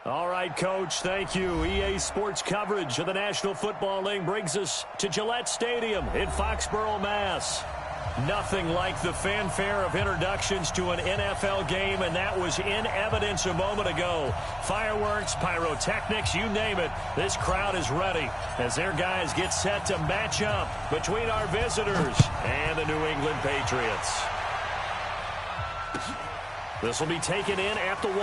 All right, Coach, thank you. EA Sports coverage of the National Football League brings us to Gillette Stadium in Foxborough, Mass. Nothing like the fanfare of introductions to an NFL game, and that was in evidence a moment ago. Fireworks, pyrotechnics, you name it. This crowd is ready as their guys get set to match up between our visitors and the New England Patriots. This will be taken in at the 1.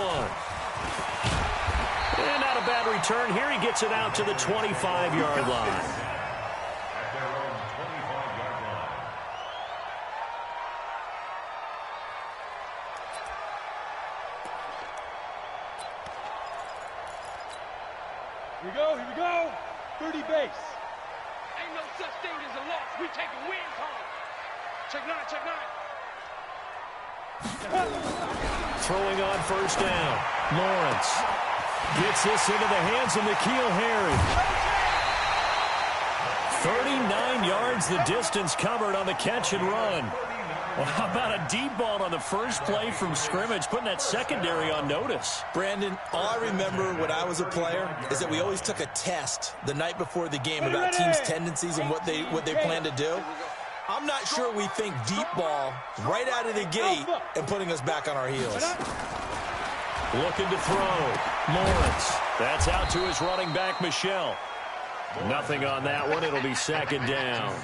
And not a bad return here. He gets it out to the 25-yard line. Here we go. 30 base. Ain't no such thing as a loss. We taking wins home. Check 9. Throwing on first down. Lawrence gets this into the hands of N'Keal Harry. 39 yards the distance covered on the catch and run. Well, how about a deep ball on the first play from scrimmage, putting that secondary on notice? Brandon, all I remember when I was a player is that we always took a test the night before the game about teams' tendencies and what they plan to do. I'm not sure we think deep ball right out of the gate and putting us back on our heels. Looking to throw. Lawrence. That's out to his running back, Michel. Nothing on that one. It'll be second down.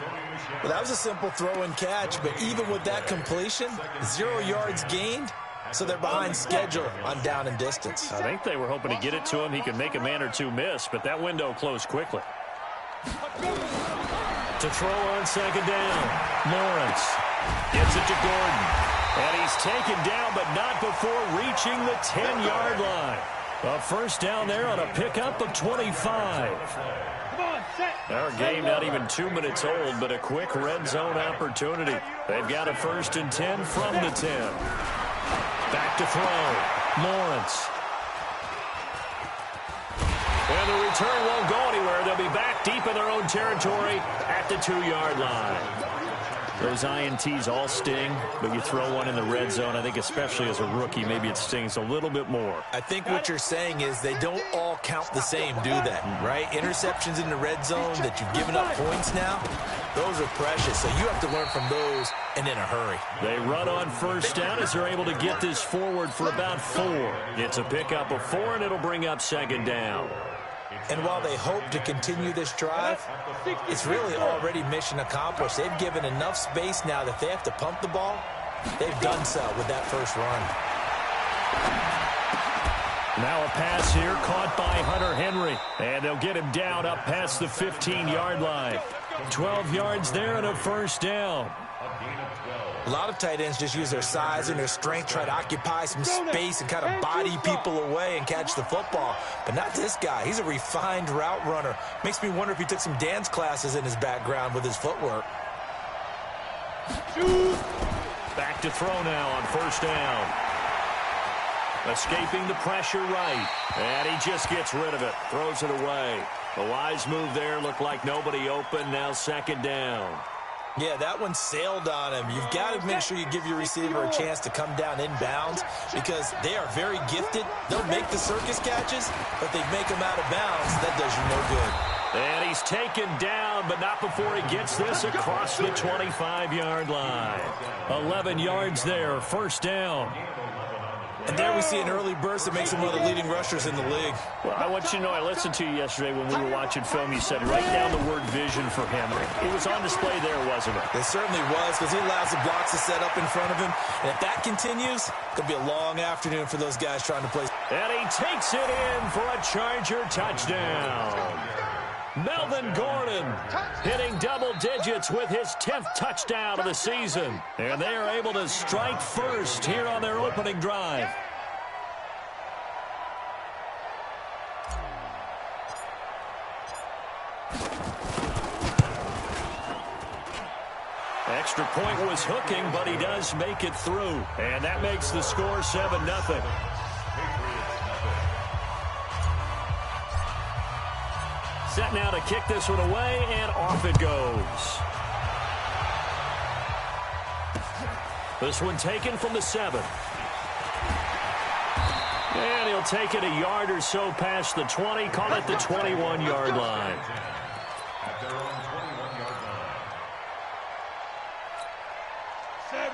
Well, that was a simple throw and catch, but even with that completion, 0 yards gained, so they're behind schedule on down and distance. I think they were hoping to get it to him. He could make a man or two miss, but that window closed quickly. To throw on second down. Lawrence gives it to Gordon. And he's taken down, but not before reaching the 10-yard line. A first down there on a pickup of 25. Our game not even 2 minutes old, but a quick red zone opportunity. They've got a 1st and 10 from the 10. Back to throw. Lawrence. And the return won't go anywhere. They'll be back deep in their own territory at the 2-yard line. Those INTs all sting, but you throw one in the red zone, I think especially as a rookie, maybe it stings a little bit more. I think what you're saying is they don't all count the same, do they? Right? Interceptions in the red zone that you've given up points now, those are precious. So you have to learn from those and in a hurry. They run on first down as they're able to get this forward for about 4. It's a pickup of 4, and it'll bring up second down. And while they hope to continue this drive, it's really already mission accomplished. They've given enough space now that they have to pump the ball. They've done so with that first run. Now a pass here caught by Hunter Henry. And they'll get him down up past the 15-yard line. 12 yards there and a first down. A lot of tight ends just use their size and their strength, try to occupy some space and kind of body people away and catch the football. But not this guy. He's a refined route runner. Makes me wonder if he took some dance classes in his background with his footwork. Back to throw now on first down. Escaping the pressure right. And he just gets rid of it. Throws it away. A wise move there. Looked like nobody open. Now second down. Yeah, that one sailed on him. You've got to make sure you give your receiver a chance to come down inbounds because they are very gifted. They'll make the circus catches, but they make them out of bounds. That does you no good. And he's taken down, but not before he gets this across the 25-yard line. 11 yards there, first down. And there we see an early burst that makes him one of the leading rushers in the league. Well, I want you to know, I listened to you yesterday when we were watching film. You said write down the word vision for him. It was on display there, wasn't it? It certainly was because he allows the blocks to set up in front of him. And if that continues, it'll be a long afternoon for those guys trying to play. And he takes it in for a Charger touchdown. Melvin Gordon hitting double digits with his 10th touchdown of the season. And they are able to strike first here on their opening drive. Extra point was hooking, but he does make it through. And that makes the score 7-0. Set now to kick this one away, and off it goes. This one taken from the 7. And he'll take it a yard or so past the 20, call it the 21-yard line.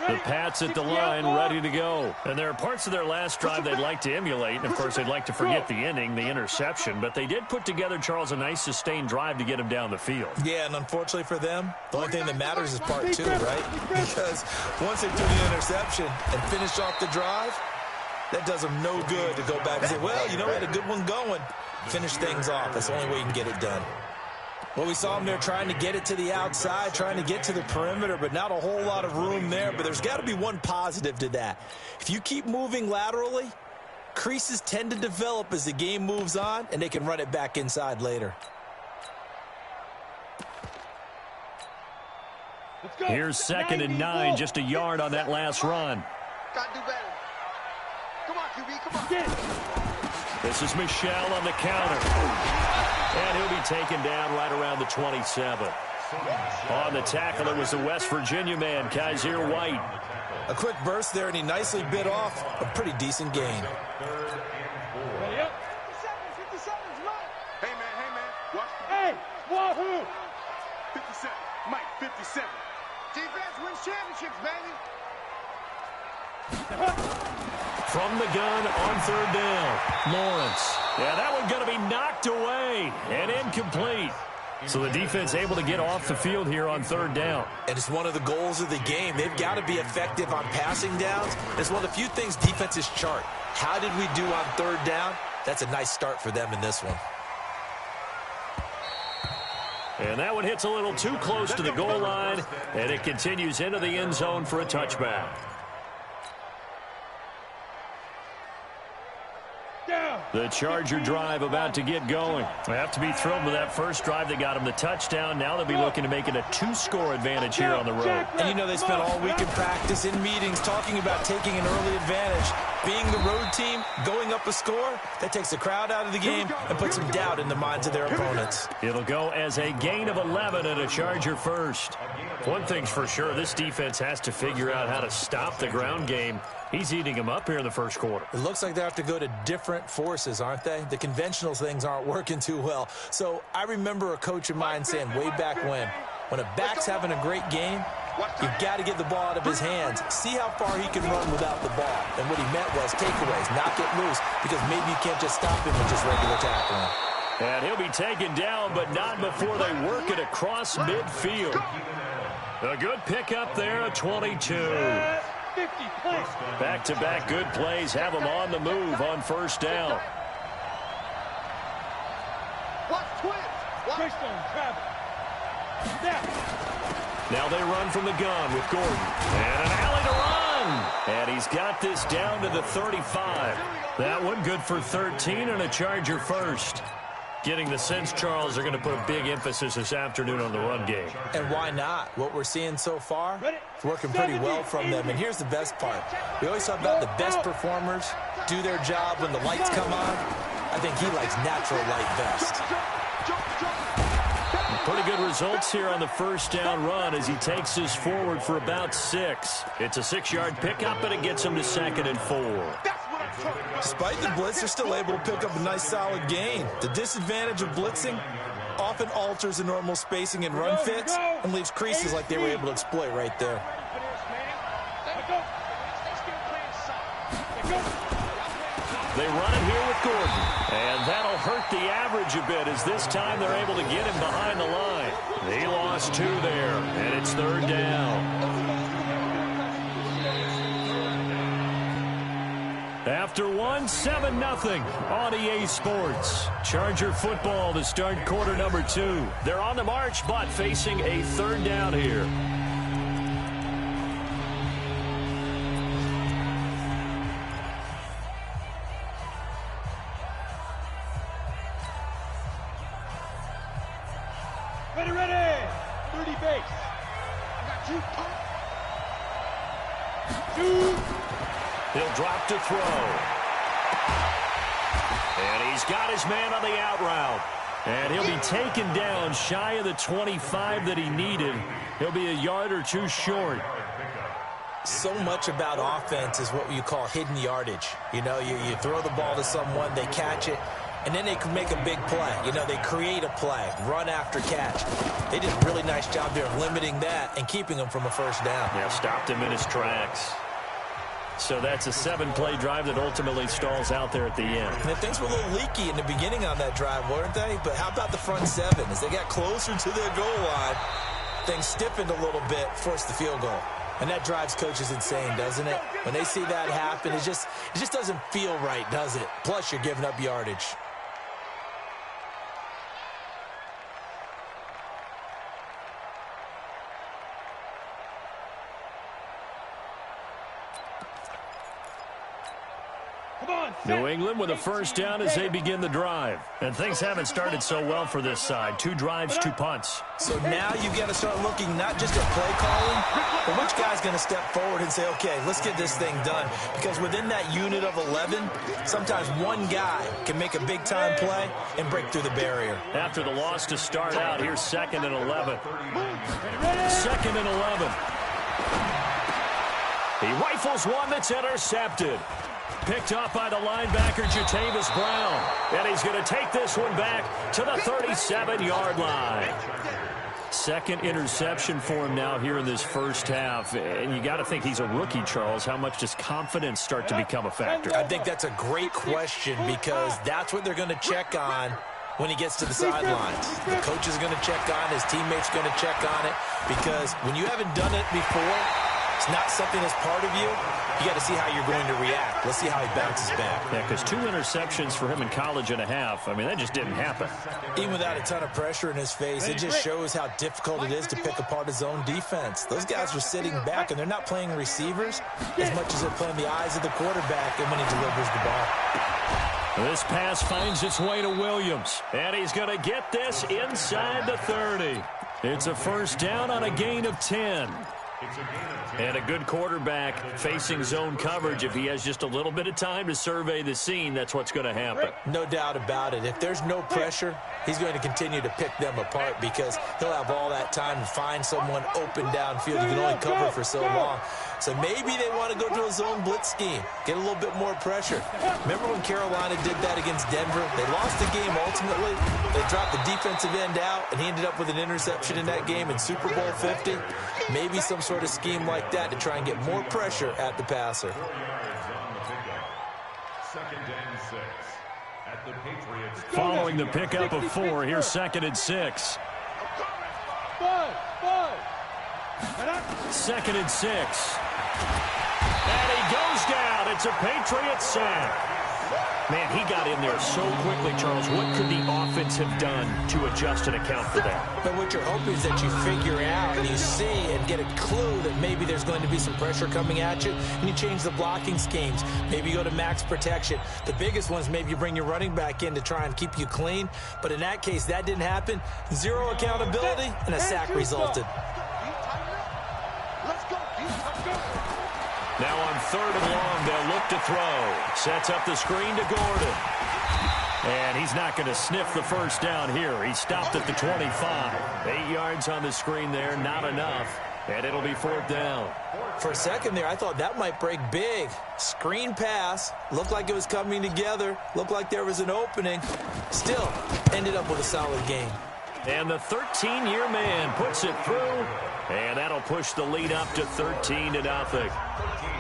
The Pats at the line, ready to go. And there are parts of their last drive they'd like to emulate. And, of course, they'd like to forget the inning, the interception. But they did put together, Charles, a nice sustained drive to get him down the field. Yeah, and unfortunately for them, the only thing that matters is part 2, right? Because once they threw the interception and finished off the drive, that does them no good to go back and say, well, you know, we had a good one going. Finish things off. That's the only way you can get it done. Well, we saw him there trying to get it to the outside, trying to get to the perimeter, but not a whole lot of room there. But there's got to be one positive to that. If you keep moving laterally, creases tend to develop as the game moves on, and they can run it back inside later. Here's 2nd and 9, just a yard on that last run. Got to do better. Come on, QB, come on. This is Michelle on the counter. And he'll be taken down right around the 27. On the tackle, it was the West Virginia man, Kaiser White. A quick burst there, and he nicely bit off a pretty decent gain. Ready up. 57's Mike. Hey, man. Watch the... Hey, wahoo! 57. Mike, 57. Defense wins championships, baby. From the gun on 3rd down, Lawrence. Yeah, that one going to be knocked away and incomplete. So the defense able to get off the field here on 3rd down. And it's one of the goals of the game. They've got to be effective on passing downs. It's one of the few things defenses chart. How did we do on 3rd down? That's a nice start for them in this one. And that one hits a little too close to the goal line, and it continues into the end zone for a touchback. The Charger drive about to get going. They have to be thrilled with that first drive that got them the touchdown. Now they'll be looking to make it a 2-score advantage here on the road. And you know they spent all week in practice, in meetings, talking about taking an early advantage. Being the road team, going up a score, that takes the crowd out of the game and puts some doubt in the minds of their opponents. It'll go as a gain of 11 and a Charger first. One thing's for sure, this defense has to figure out how to stop the ground game. He's eating them up here in the first quarter. It looks like they have to go to different forces, aren't they? The conventional things aren't working too well. So I remember a coach of mine saying way back when a back's having a great game, you've got to get the ball out of his hands. See how far he can run without the ball. And what he meant was takeaways, knock it loose, because maybe you can't just stop him with just regular tackling. And he'll be taken down, but not before they work it across midfield. A good pickup there, a 22. Back-to-back good plays have them on the move on 1st down. Now they run from the gun with Gordon. And an alley to run. And he's got this down to the 35. That one good for 13 and a Charger first. Getting the sense, Charles, they're going to put a big emphasis this afternoon on the run game. And why not? What we're seeing so far, it's working pretty well from them. And here's the best part. We always talk about the best performers do their job when the lights come on. I think he likes natural light best. Pretty good results here on the 1st down run as he takes this forward for about 6. It's a 6-yard pickup, and it gets him to 2nd and 4. Despite the blitz, they're still able to pick up a nice solid gain. The disadvantage of blitzing often alters the normal spacing and run fits and leaves creases like they were able to exploit right there. They run it here with Gordon, and that'll hurt the average a bit as this time they're able to get him behind the line. They lost 2 there, and it's 3rd down. After 7-0 on EA Sports. Charger football to start quarter number 2. They're on the march, but facing a 3rd down here. Ready. 30 base. I got 2. He'll drop to throw. And he's got his man on the out route. And he'll be taken down shy of the 25 that he needed. He'll be a yard or 2 short. So much about offense is what you call hidden yardage. You know, you throw the ball to someone, they catch it, and then they can make a big play. You know, they create a play, run after catch. They did a really nice job there of limiting that and keeping him from a first down. Yeah, stopped him in his tracks. So that's a 7-play drive that ultimately stalls out there at the end. And things were a little leaky in the beginning on that drive, weren't they? But how about the front seven? As they got closer to their goal line, things stiffened a little bit, forced the field goal. And that drives coaches insane, doesn't it? When they see that happen, it just doesn't feel right, does it? Plus, you're giving up yardage. New England with a first down as they begin the drive. And things haven't started so well for this side. 2 drives, 2 punts. So now you've got to start looking not just at play calling, but which guy's going to step forward and say, okay, let's get this thing done. Because within that unit of 11, sometimes one guy can make a big-time play and break through the barrier. After the loss to start out, here's 2nd and 11. 2nd and 11. He rifles one that's intercepted. Picked up by the linebacker, Jatavis Brown. And he's going to take this one back to the 37-yard line. 2nd interception for him now here in this first half. And you got to think he's a rookie, Charles. How much does confidence start to become a factor? I think that's a great question because that's what they're going to check on when he gets to the sidelines. The coach is going to check on, his teammates going to check on it, because when you haven't done it before, it's not something that's part of you. You got to see how you're going to react. Let's see how he bounces back. Yeah, because 2 interceptions for him in college and a half. I mean, that just didn't happen. Even without a ton of pressure in his face, it just shows how difficult it is to pick apart his own defense. Those guys are sitting back, and they're not playing receivers as much as they're playing the eyes of the quarterback and when he delivers the ball. This pass finds its way to Williams, and he's going to get this inside the 30. It's a first down on a gain of 10. And a good quarterback facing zone coverage. If he has just a little bit of time to survey the scene, that's what's going to happen. No doubt about it. If there's no pressure, he's going to continue to pick them apart because he'll have all that time to find someone open downfield. You can only cover for so long. So maybe they want to go to a zone blitz scheme, get a little bit more pressure. Remember when Carolina did that against Denver? They lost the game ultimately. They dropped the defensive end out, and he ended up with an interception in that game in Super Bowl 50. Maybe some sort of scheme like that to try and get more pressure at the passer. 2nd and 6 at the Patriots. Following the pickup of 4, here's 2nd and 6. 2nd and 6. And he goes down. It's a Patriots sack. Man, he got in there so quickly, Charles. What could the offense have done to adjust and account for that? But what you're hoping is that you figure out and you see and get a clue that maybe there's going to be some pressure coming at you, and you change the blocking schemes. Maybe you go to max protection. The biggest one is maybe you bring your running back in to try and keep you clean. But in that case, that didn't happen. 0 accountability, and a sack resulted. Now on 3rd and long, they'll look to throw. Sets up the screen to Gordon. And he's not going to sniff the first down here. He stopped at the 25. 8 yards on the screen there, not enough. And it'll be 4th down. For a second there, I thought that might break big. Screen pass. Looked like it was coming together. Looked like there was an opening. Still, ended up with a solid game. And the 13-year man puts it through. And that'll push the lead up to 13-0.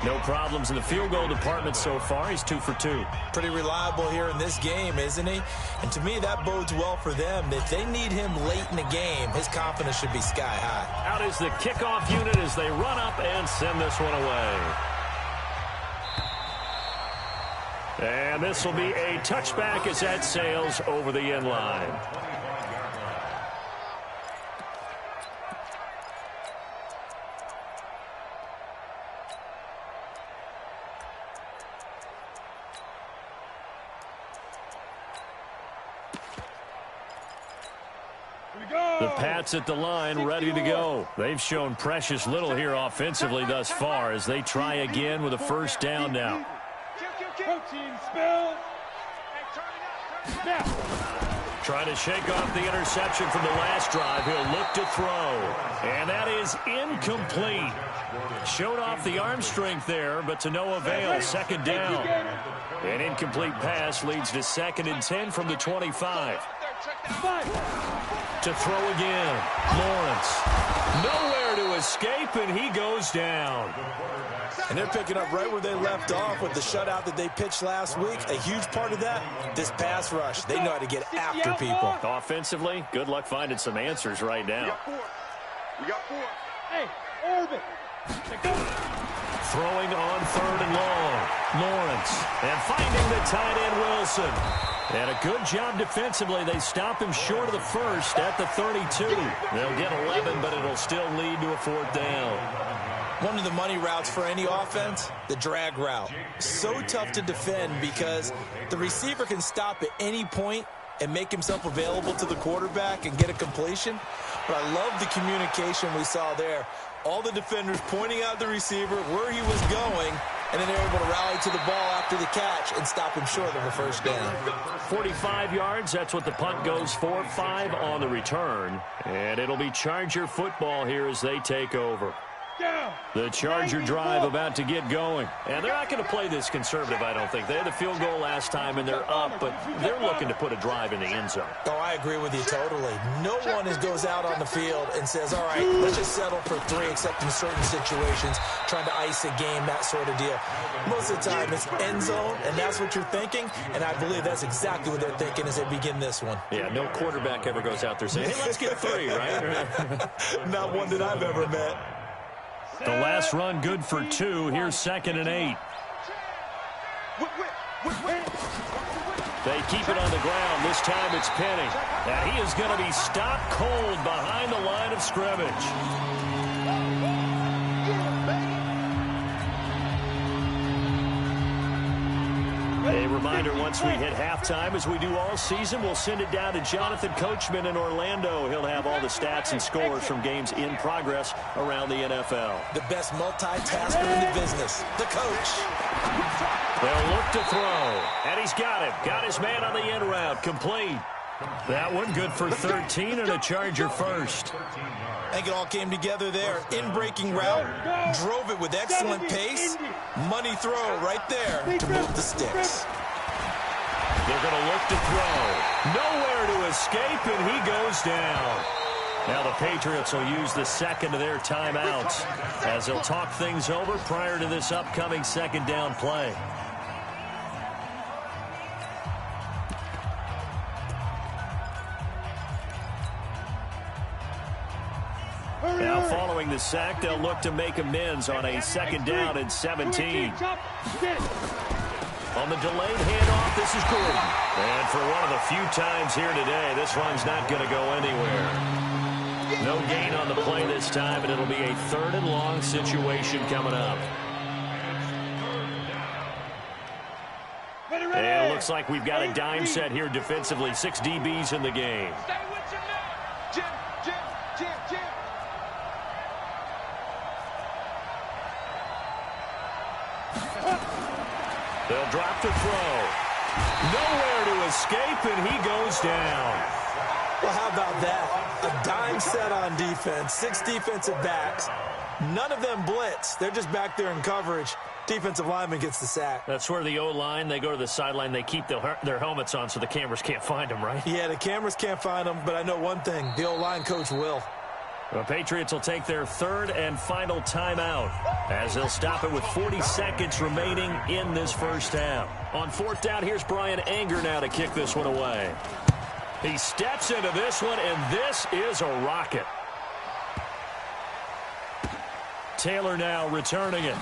No problems in the field goal department so far. He's 2 for 2. Pretty reliable here in this game, isn't he? And to me, that bodes well for them. If they need him late in the game, his confidence should be sky high. Out is the kickoff unit as they run up and send this one away. And this will be a touchback as that sails over the end line. The Pats at the line, ready to go. They've shown precious little here offensively thus far as they try again with a first down now. Trying to shake off the interception from the last drive. He'll look to throw. And that is incomplete. Showed off the arm strength there, but to no avail. Second down. An incomplete pass leads to 2nd and 10 from the 25. To throw again. Lawrence. Nowhere to escape, and he goes down. And they're picking up right where they left off with the shutout that they pitched last week. A huge part of that, this pass rush. They know how to get after people. Offensively, good luck finding some answers right now. We got 4. Hey, Orbit. Throwing on 3rd and long. Lawrence. And finding the tight end, Wilson. And a good job defensively. They stop him short of the first at the 32. They'll get 11, but it'll still lead to a 4th down. One of the money routes for any offense, the drag route. So tough to defend because the receiver can stop at any point and make himself available to the quarterback and get a completion. But I love the communication we saw there. All the defenders pointing out the receiver, where he was going, and then they're able to rally to the ball after the catch and stop him short of a 1st down. 45 yards, that's what the punt goes for. 5 on the return. And it'll be Charger football here as they take over. The Charger drive about to get going. And they're not going to play this conservative, I don't think. They had the field goal last time, and they're up, but they're looking to put a drive in the end zone. Oh, I agree with you totally. No one goes out on the field and says, all right, let's just settle for 3, except in certain situations, trying to ice a game, that sort of deal. Most of the time, it's end zone, and that's what you're thinking, and I believe that's exactly what they're thinking as they begin this one. Yeah, no quarterback ever goes out there saying, hey, let's get 3, right? Not one that I've ever met. The last run good for 2. Here's 2nd and 8. They keep it on the ground. This time it's Penny. And he is going to be stopped cold behind the line of scrimmage. A reminder, once we hit halftime, as we do all season, we'll send it down to Jonathan Coachman in Orlando. He'll have all the stats and scores from games in progress around the NFL. The best multitasker in the business, the coach. They'll look to throw, and he's got him. Got his man on the end route, complete. That one good for 13 and a Charger first. I think it all came together there. In-breaking route, drove it with excellent pace. Money throw right there to move the sticks. They're going to look to throw. Nowhere to escape, and he goes down. Now the Patriots will use the 2nd of their timeouts as they'll talk things over prior to this upcoming 2nd down play. Now following the sack, they'll look to make amends on a 2nd down and 17. On the delayed handoff, this is Gordon. And for one of the few times here today, this one's not going to go anywhere. No gain on the play this time, and it'll be a 3rd and long situation coming up. And it looks like we've got a dime set here defensively. 6 DBs in the game. They'll drop the throw. Nowhere to escape, and he goes down. Well, how about that? A dime set on defense, 6 defensive backs. None of them blitz. They're just back there in coverage. Defensive lineman gets the sack. That's where the O-line, they go to the sideline, they keep their helmets on so the cameras can't find them, right? Yeah, the cameras can't find them, but I know one thing. The O-line coach will. The Patriots will take their 3rd and final timeout as they'll stop it with 40 seconds remaining in this first half. On 4th down, here's Brian Anger now to kick this one away. He steps into this one, and this is a rocket. Taylor now returning it.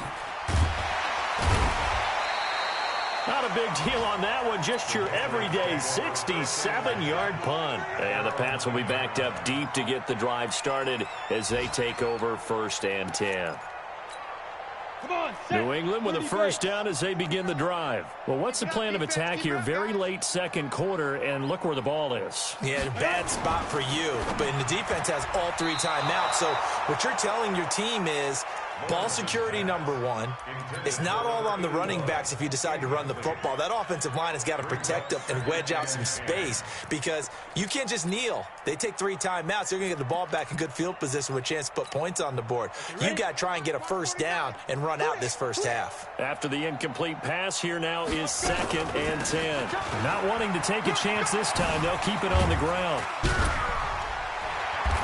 Not a big deal on that one, just your everyday 67-yard punt. And the Pats will be backed up deep to get the drive started as they take over 1st and 10. New England with a 1st down as they begin the drive. Well, what's the plan of attack here? Very late 2nd quarter, and look where the ball is. Yeah, a bad spot for you. But the defense has all 3 timeouts. So what you're telling your team is, Ball security, number one. It's not all on the running backs if you decide to run the football. That offensive line has got to protect them and wedge out some space because you can't just kneel. They take 3 timeouts. They're going to get the ball back in good field position with a chance to put points on the board. You've got to try and get a first down and run out this first half. After the incomplete pass, here now is 2nd and 10. Not wanting to take a chance this time, they'll keep it on the ground.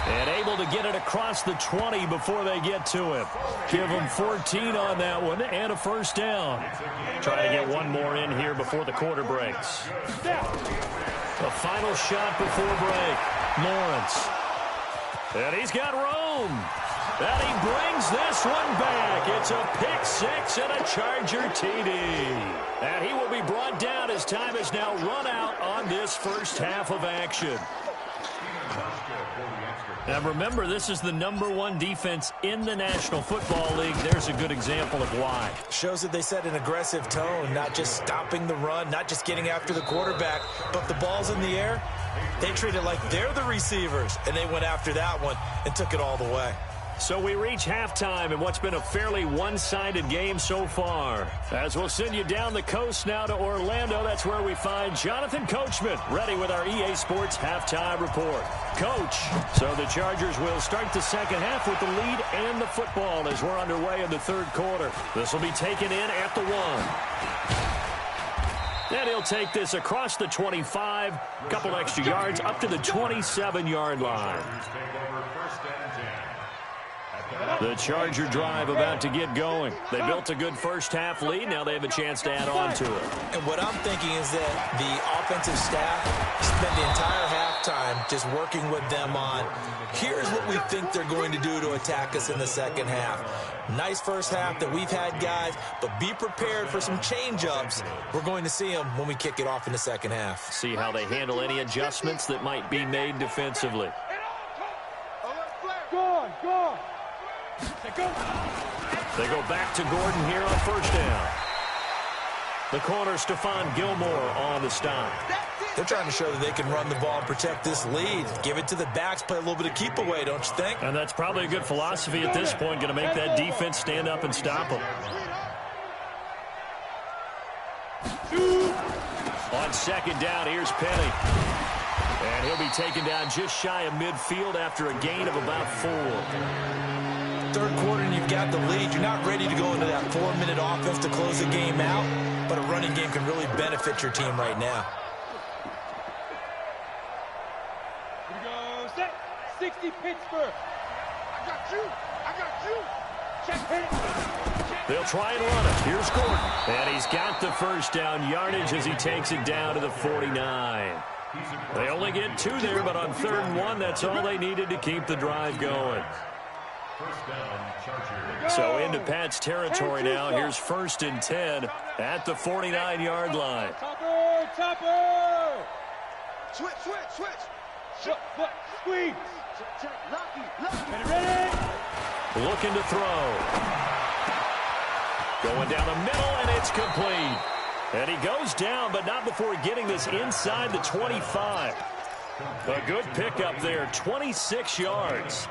And able to get it across the 20 before they get to him. Give him 14 on that one and a first down. Try to get one more in here before the quarter breaks. The final shot before break. Lawrence. And he's got room. And he brings this one back. It's a pick 6 and a Charger TD. And he will be brought down as time is now run out on this first half of action. Now remember, this is the #1 defense in the National Football League. There's a good example of why. Shows that they set an aggressive tone, not just stopping the run, not just getting after the quarterback, but the ball's in the air. They treat it like they're the receivers, and they went after that one and took it all the way. So we reach halftime in what's been a fairly one-sided game so far. As we'll send you down the coast now to Orlando, that's where we find Jonathan Coachman ready with our EA Sports halftime report. Coach, so the Chargers will start the second half with the lead and the football as we're underway in the third quarter. This will be taken in at the 1. And he'll take this across the 25, couple extra yards up to the 27-yard line. The Charger drive about to get going. They built a good first half lead. Now they have a chance to add on to it. And what I'm thinking is that the offensive staff spent the entire halftime just working with them on, here's what we think they're going to do to attack us in the second half. Nice first half that we've had, guys, but be prepared for some change-ups. We're going to see them when we kick it off in the second half. See how they handle any adjustments that might be made defensively. Go. They go back to Gordon here on first down. The corner, Stephon Gilmore on the stop. They're trying to show that they can run the ball and protect this lead. Give it to the backs, play a little bit of keep away, don't you think? And that's probably a good philosophy at this point, going to make that defense stand up and stop them. On second down, here's Penny. And he'll be taken down just shy of midfield after a gain of about 4. Third quarter and you've got the lead. You're not ready to go into that 4-minute offense to close the game out, but a running game can really benefit your team right now. Here we go. Set. 60 Pittsburgh. I got you. Check it. They'll try and run it. Here's Gordon. And he's got the first down yardage as he takes it down to the 49. They only get 2 there, but on 3rd and 1, that's all they needed to keep the drive going. So into Pat's territory now. Here's 1st and 10 at the 49-yard line. Topper. Switch. Squeeze. Ready. Looking to throw. Going down the middle, and it's complete. And he goes down, but not before getting this inside the 25. A good pickup there, 26 yards.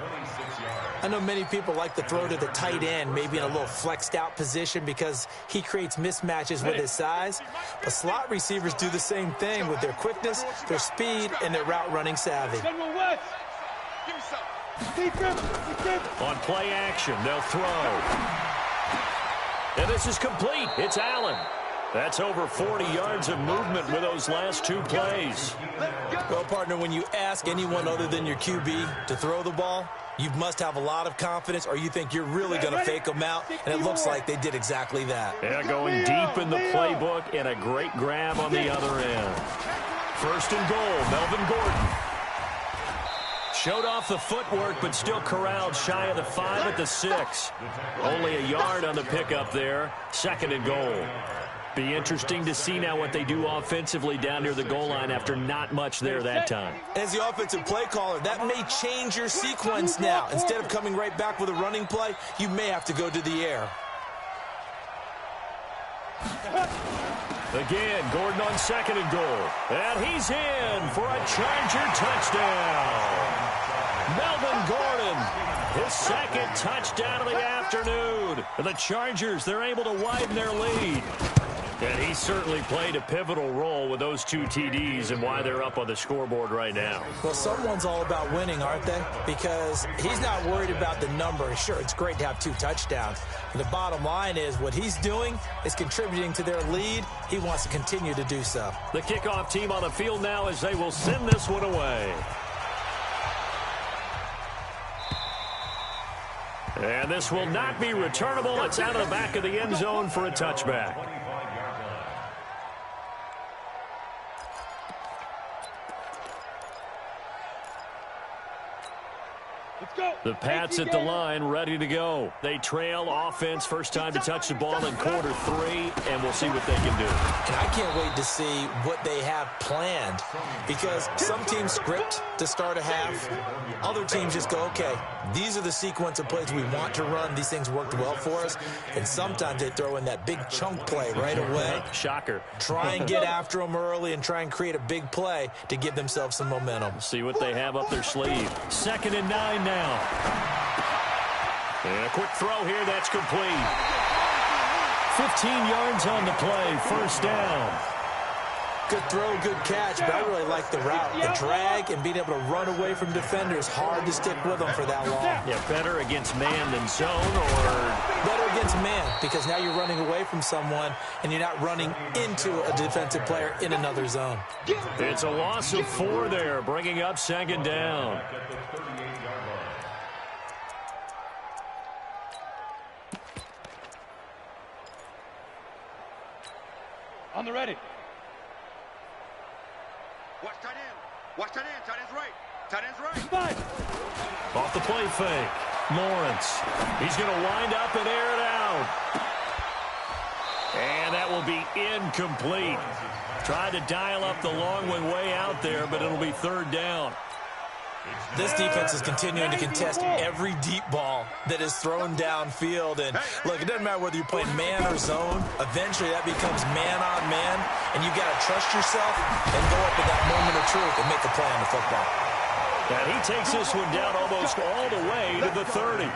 I know many people like to throw to the tight end, maybe in a little flexed out position because he creates mismatches with his size. But slot receivers do the same thing with their quickness, their speed, and their route running savvy. On play action, they'll throw. And this is complete. It's Allen. That's over 40 yards of movement with those last 2 plays. Well, partner, when you ask anyone other than your QB to throw the ball, you must have a lot of confidence or you think you're really going to fake them out, and it looks like they did exactly that. Yeah, going deep in the playbook and a great grab on the other end. 1st and goal, Melvin Gordon. Showed off the footwork, but still corralled shy of the 5 at the 6. Only a yard on the pickup there. 2nd and goal. Be interesting to see now what they do offensively down near the goal line after not much there that time. As the offensive play caller, that may change your sequence now. Instead of coming right back with a running play, you may have to go to the air. Again, Gordon on 2nd and goal. And he's in for a Charger touchdown. Melvin Gordon. his second touchdown of the afternoon. And the Chargers, they're able to widen their lead. And he certainly played a pivotal role with those 2 TDs and why they're up on the scoreboard right now. Well, someone's all about winning, aren't they? Because he's not worried about the number. Sure, it's great to have 2 touchdowns. But the bottom line is what he's doing is contributing to their lead. He wants to continue to do so. The kickoff team on the field now as they will send this one away. And this will not be returnable. It's out of the back of the end zone for a touchback. The Pats at the line, ready to go. They trail offense, first time to touch the ball in quarter 3, and we'll see what they can do. And I can't wait to see what they have planned, because some teams script to start a half. Other teams just go, okay, these are the sequence of plays we want to run. These things worked well for us. And sometimes they throw in that big chunk play right away. Shocker. Try and get after them early and try and create a big play to give themselves some momentum. See what they have up their sleeve. 2nd and 9 now. And a quick throw here, that's complete. 15 yards on the play, first down. Good throw, good catch, but I really like the route. The drag and being able to run away from defenders, hard to stick with them for that long. Yeah, better against man than zone, or better against man, because now you're running away from someone and you're not running into a defensive player in another zone. It's a loss of 4 there, bringing up 2nd down. On the ready. Watch tight end. Watch tight end. Tight end's right. Tight end's right. Off the play fake. Lawrence. He's going to wind up and air it out. And that will be incomplete. Tried to dial up the long one way out there, but it'll be 3rd down. This defense is continuing to contest every deep ball that is thrown downfield. And, look, it doesn't matter whether you're playing man or zone. Eventually, that becomes man on man, and you've got to trust yourself and go up in that moment of truth and make a play on the football. And he takes this one down almost all the way to the 30.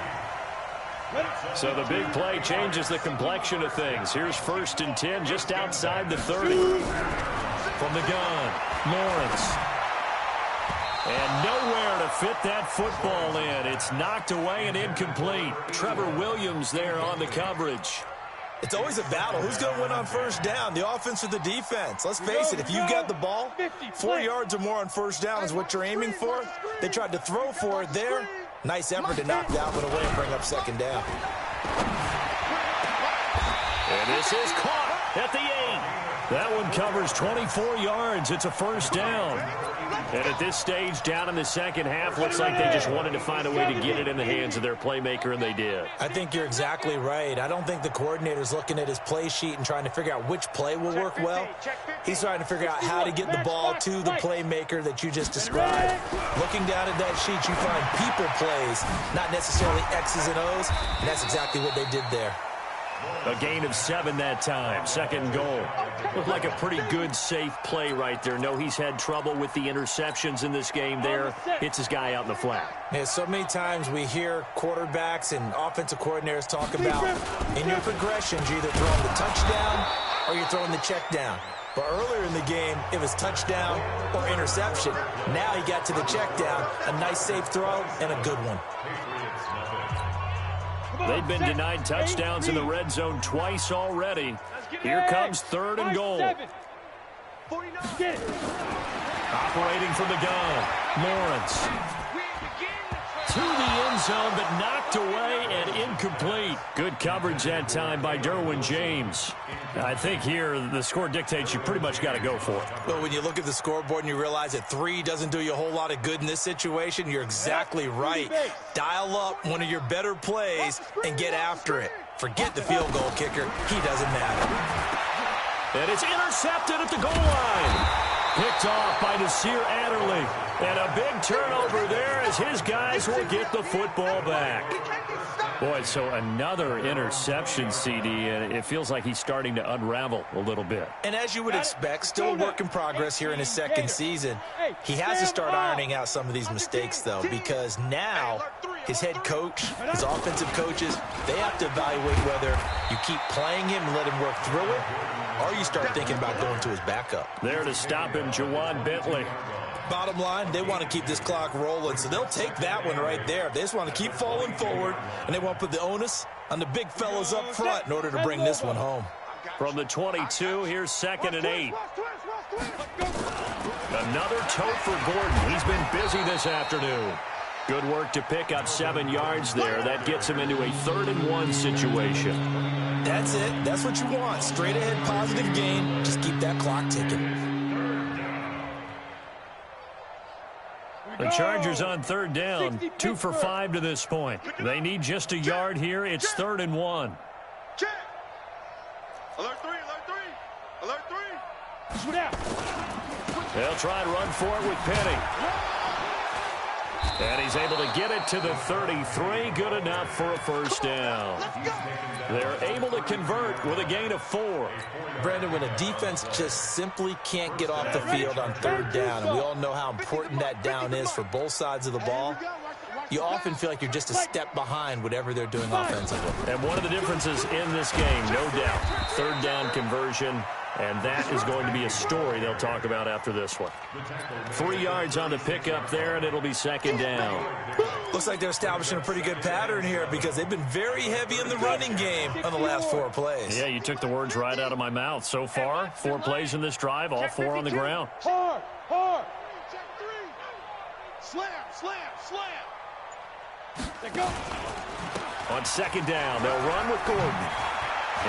So the big play changes the complexion of things. Here's 1st and 10 just outside the 30. From the gun, Lawrence. And nowhere to fit that football in. It's knocked away and incomplete. Trevor Williams there on the coverage. It's always a battle. Who's going to win on 1st down, the offense or the defense? Let's face it, if you've got the ball, 4 yards or more on 1st down is what you're aiming for. They tried to throw for it there. Nice effort to knock that one away and bring up 2nd down. And this is caught at the 8. That one covers 24 yards. It's a 1st down. And at this stage, down in the second half, looks like they just wanted to find a way to get it in the hands of their playmaker, and they did. I think you're exactly right. I don't think the coordinator's looking at his play sheet and trying to figure out which play will work well. He's trying to figure out how to get the ball to the playmaker that you just described. Looking down at that sheet, you find people plays, not necessarily X's and O's, and that's exactly what they did there. A gain of 7 that time. 2nd goal. Looked like a pretty good, safe play right there. No, he's had trouble with the interceptions in this game there. Hits his guy out in the flat. Yeah, so many times we hear quarterbacks and offensive coordinators talk about in your progressions, you're either throwing the touchdown or you're throwing the check down. But earlier in the game, it was touchdown or interception. Now he got to the check down, a nice safe throw, and a good one. They've been denied touchdowns in the red zone twice already. Here comes 3rd and goal. Operating from the gun, Lawrence. To the end zone, but knocked away and incomplete. Good coverage that time by Derwin James. I think here the score dictates you pretty much got to go for it. But when you look at the scoreboard and you realize that 3 doesn't do you a whole lot of good in this situation, you're exactly right. Dial up one of your better plays and get after it. Forget the field goal kicker. He doesn't matter. And it's intercepted at the goal line. Picked off by Nasir Adderley. And a big turnover there as his guys will get the football back. Boy, so another interception, CD, and it feels like he's starting to unravel a little bit. And as you would expect, still a work in progress here in his second season. He has to start ironing out some of these mistakes, though, because now his head coach, his offensive coaches, they have to evaluate whether you keep playing him and let him work through it, or you start thinking about going to his backup. There to stop him, Juwan Bentley. Bottom line, they want to keep this clock rolling, so they'll take that one right there. They just want to keep falling forward, and they want to put the onus on the big fellas up front in order to bring this one home. From the 22, here's 2nd and 8. Another tote for Gordon. He's been busy this afternoon. Good work to pick up 7 yards there. That gets him into a 3rd and 1 situation. That's it. That's what you want. Straight ahead, positive gain. Just keep that clock ticking. The Chargers on 3rd down, 2 for 5 to this point. They need just a yard here. It's 3rd and 1. Check. Alert 3, alert 3, alert 3. Shoot out. They'll try and run for it with Penny. And he's able to get it to the 33. Good enough for a first down. They're able to convert with a gain of 4. Brandon, when a defense just simply can't get off the field on 3rd down, and we all know how important that down is for both sides of the ball, you often feel like you're just a step behind whatever they're doing offensively. And one of the differences in this game, no doubt, 3rd down conversion. And that is going to be a story they'll talk about after this one. 3 yards on the pickup there, and it'll be 2nd down. Looks like they're establishing a pretty good pattern here because they've been very heavy in the running game on the last 4 plays. Yeah, you took the words right out of my mouth. So far, 4 plays in this drive, all 4 on the ground. Hard, hard. Check 3. Slam, slam, slam. They go. On 2nd down, they'll run with Gordon.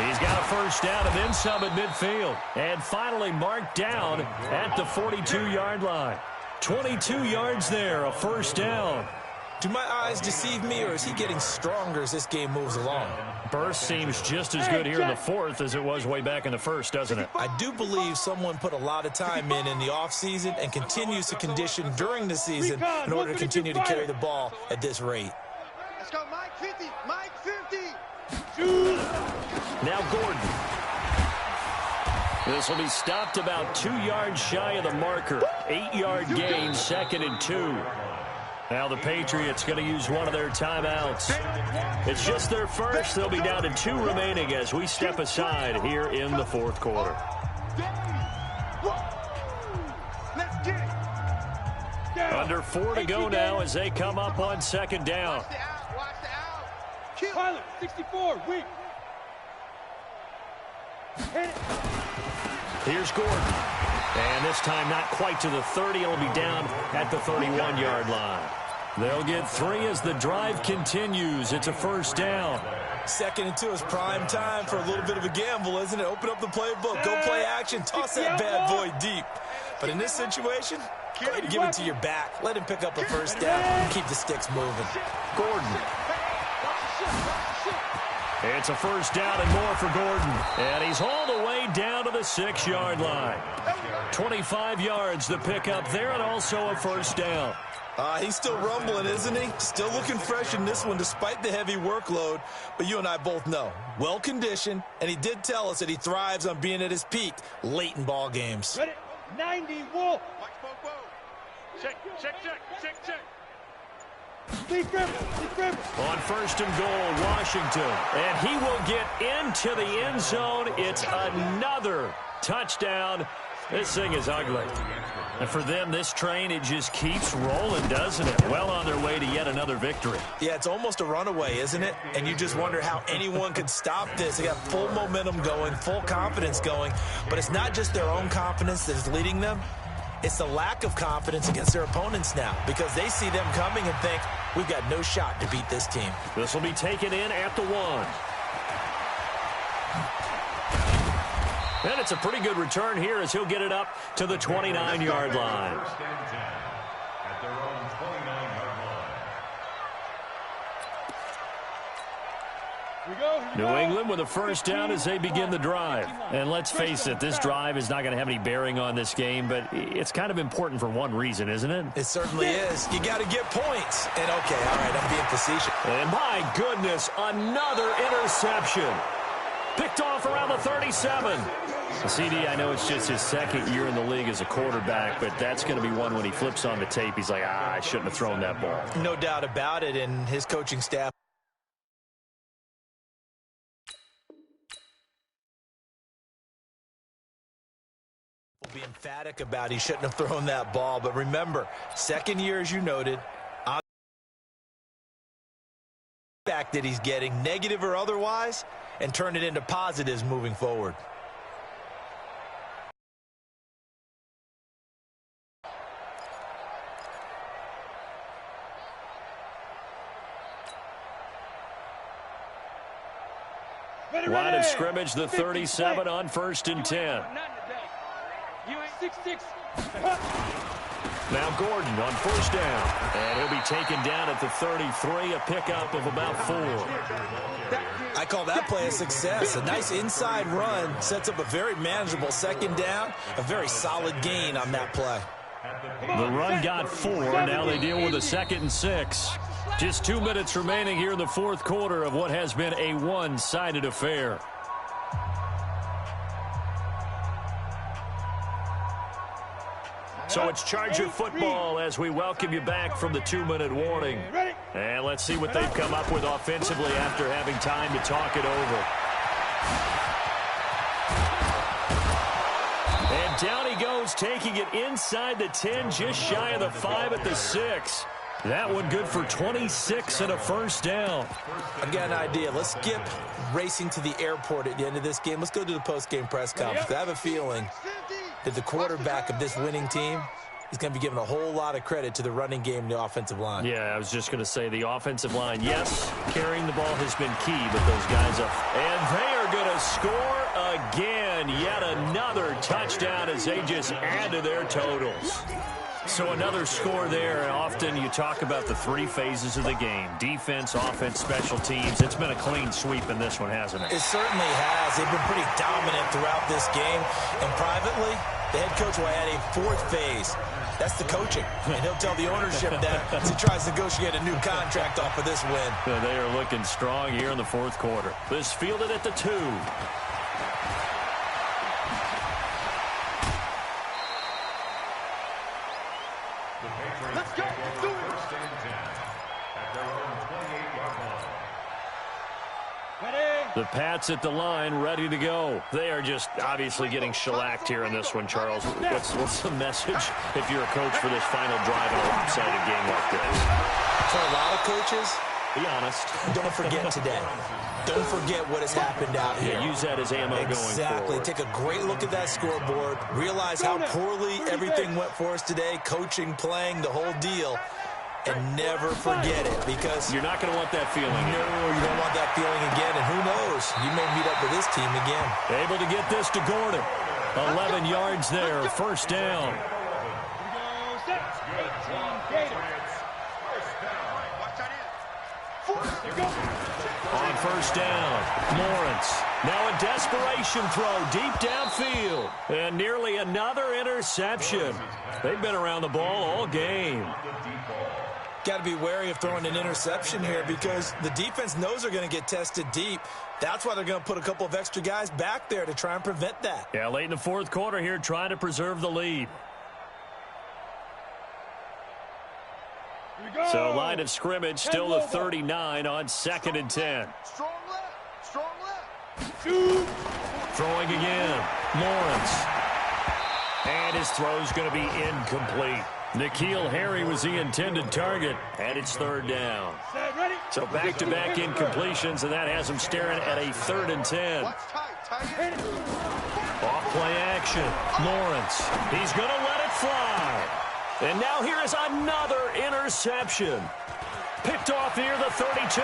He's got a first down and then some at midfield. And finally marked down at the 42-yard line. 22 yards there, a first down. Do my eyes deceive me, or is he getting stronger as this game moves along? Burst seems just as good here in the 4th as it was way back in the 1st, doesn't it? I do believe someone put a lot of time in the offseason and continues to condition during the season in order to continue to carry the ball at this rate. Let's go, Mike 50, Mike 50. Now Gordon. This will be stopped about 2 yards shy of the marker. 8-yard gain, 2nd and 2. Now the Patriots going to use one of their timeouts. It's just their first. They'll be down to 2 remaining as we step aside here in the 4th quarter. Under 4 to go now as they come up on 2nd down. Pilot, 64, weak. Here's Gordon. And this time not quite to the 30. It'll be down at the 31-yard line. They'll get 3 as the drive continues. It's a first down. 2nd and 2 is prime time for a little bit of a gamble, isn't it? Open up the playbook. Go play action. Toss that bad boy deep. But in this situation, go ahead and give it to your back. Let him pick up a first down and keep the sticks moving. Gordon. It's a first down and more for Gordon. And he's hauled away down to the 6-yard line. 25 yards the pickup there, and also a first down. He's still rumbling, isn't he? Still looking fresh in this one despite the heavy workload. But you and I both know, well-conditioned, and he did tell us that he thrives on being at his peak late in ball games. Ready, 90, Wolf. Check, check, check, check, check. On 1st and goal, Washington. And he will get into the end zone. It's another touchdown. This thing is ugly. And for them, this train, it just keeps rolling, doesn't it? Well on their way to yet another victory. Yeah, it's almost a runaway, isn't it? And you just wonder how anyone could stop this. They got full momentum going, full confidence going. But it's not just their own confidence that is leading them. It's the lack of confidence against their opponents now because they see them coming and think, we've got no shot to beat this team. This will be taken in at the 1. And it's a pretty good return here as he'll get it up to the 29-yard line. New England with a first down as they begin the drive. And let's face it, this drive is not going to have any bearing on this game, but it's kind of important for one reason, isn't it? It certainly is. You got to get points. And, okay, all right, I'm being facetious. And, my goodness, another interception. Picked off around the 37. CD, I know it's just his second year in the league as a quarterback, but that's going to be one when he flips on the tape. He's like, I shouldn't have thrown that ball. No doubt about it, and his coaching staff will be emphatic about he shouldn't have thrown that ball. But remember, second year, as you noted, back that he's getting, negative or otherwise, and turn it into positives moving forward. Line of scrimmage, the 37 on 1st and 10. Now Gordon on 1st down. And he'll be taken down at the 33, a pickup of about 4. I call that play a success. A nice inside run sets up a very manageable 2nd down. A very solid gain on that play. The run got 4. Now they deal with a 2nd and 6. Just 2 minutes remaining here in the 4th quarter of what has been a one-sided affair. So it's Charger football as we welcome you back from the 2-minute warning. And let's see what they've come up with offensively after having time to talk it over. And down he goes, taking it inside the 10, just shy of the 5 at the 6. That one good for 26 and a 1st down. I've got an idea. Let's skip racing to the airport at the end of this game. Let's go to the post-game press conference. I have a feeling that the quarterback of this winning team is going to be given a whole lot of credit to the running game and the offensive line. Yeah, I was just going to say the offensive line, yes, carrying the ball has been key, but those guys up. And they are going to score again. Yet another touchdown as they just add to their totals. So another score there. Often you talk about the 3 phases of the game. Defense, offense, special teams. It's been a clean sweep in this one, hasn't it? It certainly has. They've been pretty dominant throughout this game. And privately, the head coach will add a 4th phase. That's the coaching. And he'll tell the ownership that as he tries to negotiate a new contract off of this win. They are looking strong here in the 4th quarter. This fielded at the 2. Let's go. Do it. The Pats at the line, ready to go. They are just obviously getting shellacked here in this one, Charles. What's the message if you're a coach for this final drive in a lopsided game like this? For a lot of coaches, be honest. Don't forget today. Don't forget what has happened out here. Yeah, use that as ammo going forward. Exactly. Take a great look at that scoreboard. Realize how poorly everything went for us today. Coaching, playing, the whole deal. And never forget it, because you're not going to want that feeling. No, you don't want that feeling again. And who knows? You may meet up with this team again. Able to get this to Gordon. 11 yards there. 1st down. On 1st down, Lawrence. Now a desperation throw deep downfield. And nearly another interception. They've been around the ball all game. Got to be wary of throwing an interception here because the defense knows they're going to get tested deep. That's why they're going to put a couple of extra guys back there to try and prevent that. Yeah, late in the 4th quarter here, trying to preserve the lead. So line of scrimmage, still the 39 on 2nd and 10. Strong left. Strong left. Throwing again. Lawrence. And his throw's going to be incomplete. N'Keal Harry was the intended target, and it's 3rd down. So back-to-back incompletions, and that has him staring at a 3rd and 10. Off-play action. Lawrence. He's going to let it fly. And now here is another interception. Picked off near the 32.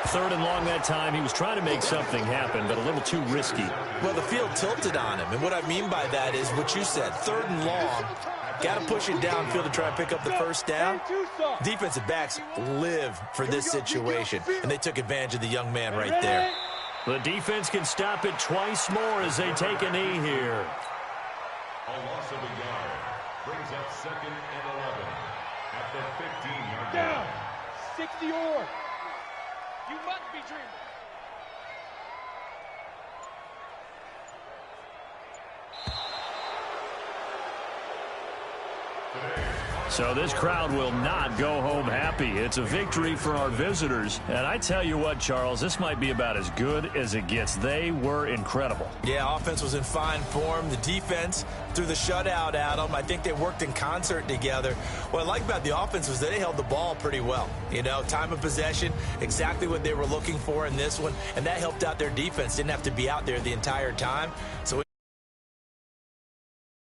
Third and long that time. He was trying to make something happen, but a little too risky. Well, the field tilted on him. And what I mean by that is what you said. 3rd and long. Got to push it downfield to try and pick up the first down. Defensive backs live for this situation, and they took advantage of the young man right there. The defense can stop it twice more as they take a knee here. A loss of a yard brings up 2nd and 11 at the 15-yard line. Down. 60 or. You must be dreaming. So this crowd will not go home happy. It's a victory for our visitors. And I tell you what, Charles, this might be about as good as it gets. They were incredible. Yeah, offense was in fine form. The defense threw the shutout at them. I think they worked in concert together. What I like about the offense was that they held the ball pretty well. You know, time of possession, exactly what they were looking for in this one. And that helped out their defense. Didn't have to be out there the entire time. So